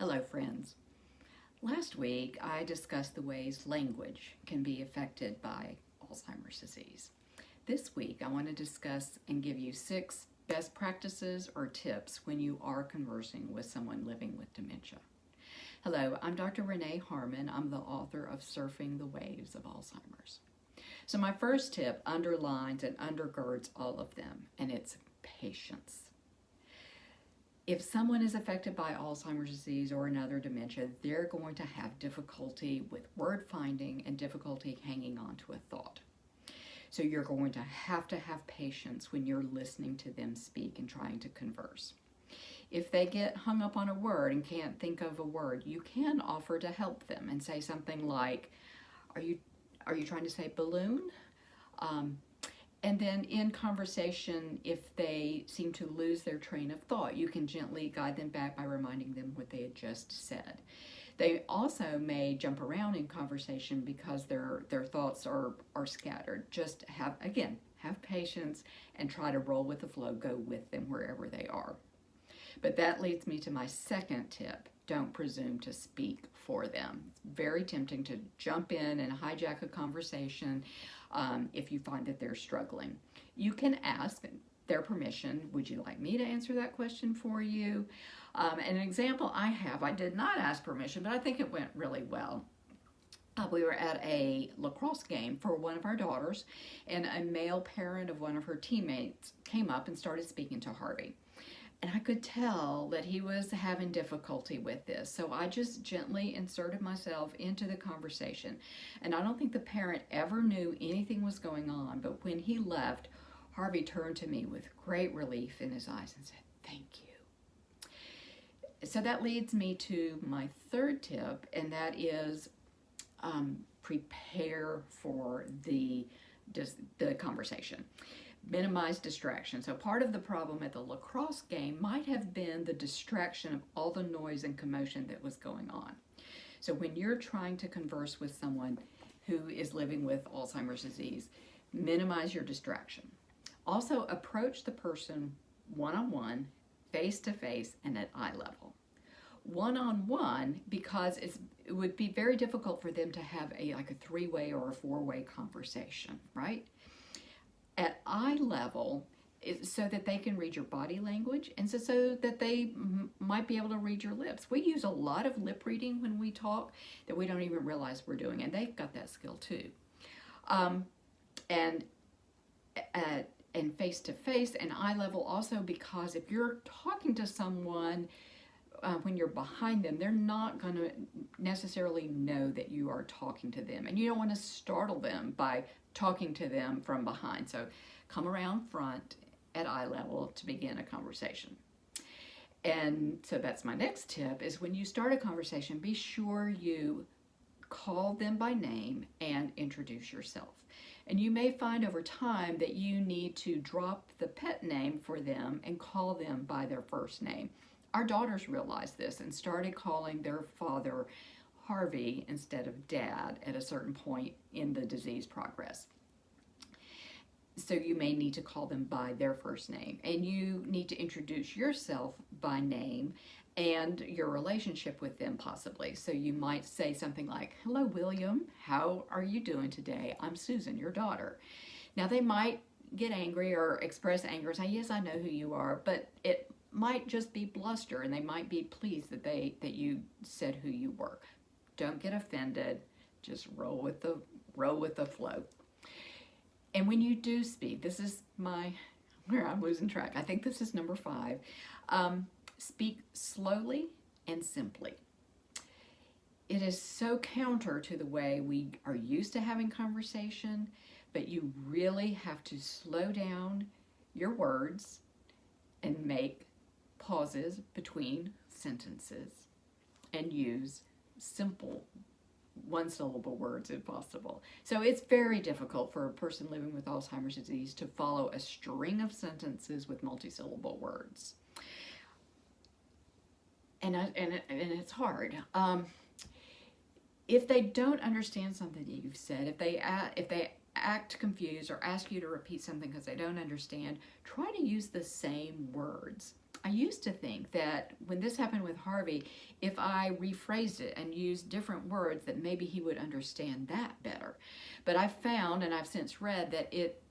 Hello, friends. Last week, I discussed the ways language can be affected by Alzheimer's disease. This week, I want to discuss and give you 6 best practices or tips when you are conversing with someone living with dementia. Hello, I'm Dr. Renee Harmon. I'm the author of Surfing the Waves of Alzheimer's. So my first tip underlines and undergirds all of them, and it's patience. If someone is affected by Alzheimer's disease or another dementia, they're going to have difficulty with word finding and difficulty hanging on to a thought. So you're going to have patience when you're listening to them speak and trying to converse. If they get hung up on a word and can't think of a word, you can offer to help them and say something like, are you trying to say balloon? And then in conversation, if they seem to lose their train of thought, you can gently guide them back by reminding them what they had just said. They also may jump around in conversation because their thoughts are scattered. Just have patience and try to roll with the flow, go with them wherever they are. But that leads me to my second tip. Don't presume to speak for them. It's very tempting to jump in and hijack a conversation if you find that they're struggling. You can ask their permission. Would you like me to answer that question for you? An example I did not ask permission, but I think it went really well. We were at a lacrosse game for one of our daughters, and a male parent of one of her teammates came up and started speaking to Harvey. And I could tell that he was having difficulty with this. So I just gently inserted myself into the conversation. And I don't think the parent ever knew anything was going on. But when he left, Harvey turned to me with great relief in his eyes and said, "Thank you." So that leads me to my third tip, and that is prepare for the conversation. Minimize distraction. So part of the problem at the lacrosse game might have been the distraction of all the noise and commotion that was going on. So when you're trying to converse with someone who is living with Alzheimer's disease, minimize your distraction. Also, approach the person one-on-one, face-to-face, and at eye level. One-on-one, because it would be very difficult for them to have a 3-way or a 4-way conversation, right? At eye level, so that they can read your body language and so that they might be able to read your lips. We use a lot of lip reading when we talk that we don't even realize we're doing, and they've got that skill too. And face-to-face and eye level also, because if you're talking to someone when you're behind them, they're not going to necessarily know that you are talking to them, and you don't want to startle them by talking to them from behind. So come around front at eye level to begin a conversation. And so that's my next tip, is when you start a conversation, be sure you call them by name and introduce yourself. And you may find over time that you need to drop the pet name for them and call them by their first name. Our daughters realized this and started calling their father Harvey instead of Dad at a certain point in the disease progress. So you may need to call them by their first name, and you need to introduce yourself by name and your relationship with them possibly. So you might say something like, "Hello, William. How are you doing today? I'm Susan, your daughter." Now they might get angry or express anger and say, "Yes, I know who you are," but it might just be bluster, and they might be pleased that you said who you were. Don't get offended. Just roll with the flow. And when you do speak, this is where I'm losing track. I think this is number 5. Speak slowly and simply. It is so counter to the way we are used to having conversation, but you really have to slow down your words and make pauses between sentences and use simple one-syllable words if possible. So it's very difficult for a person living with Alzheimer's disease to follow a string of sentences with multi-syllable words. And it's hard. If they don't understand something that you've said, if they act confused or ask you to repeat something because they don't understand, try to use the same words. I used to think that when this happened with Harvey, if I rephrased it and used different words, that maybe he would understand that better. But I've found, and I've since read, that it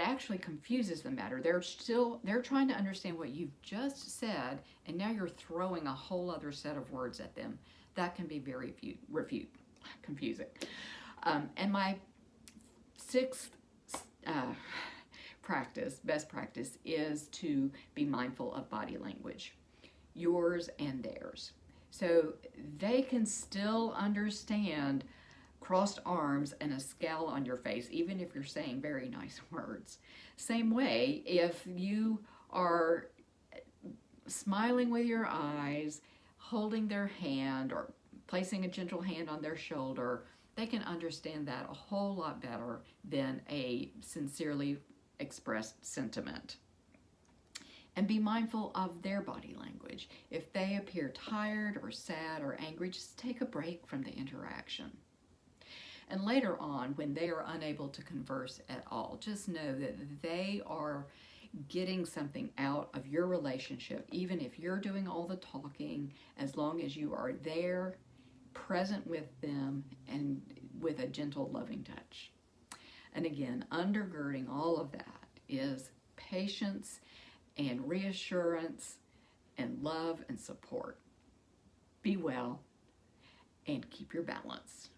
actually confuses the matter. They're trying to understand what you've just said, and now you're throwing a whole other set of words at them. That can be very confusing. And my sixth best practice, is to be mindful of body language, yours and theirs. So they can still understand crossed arms and a scowl on your face, even if you're saying very nice words. Same way, if you are smiling with your eyes, holding their hand, or placing a gentle hand on their shoulder, they can understand that a whole lot better than a sincerely expressed sentiment. And be mindful of their body language. If they appear tired or sad or angry, just take a break from the interaction. And later on, when they are unable to converse at all, just know that they are getting something out of your relationship, even if you're doing all the talking, as long as you are there, present with them, and with a gentle, loving touch. And again, undergirding all of that is patience and reassurance and love and support. Be well and keep your balance.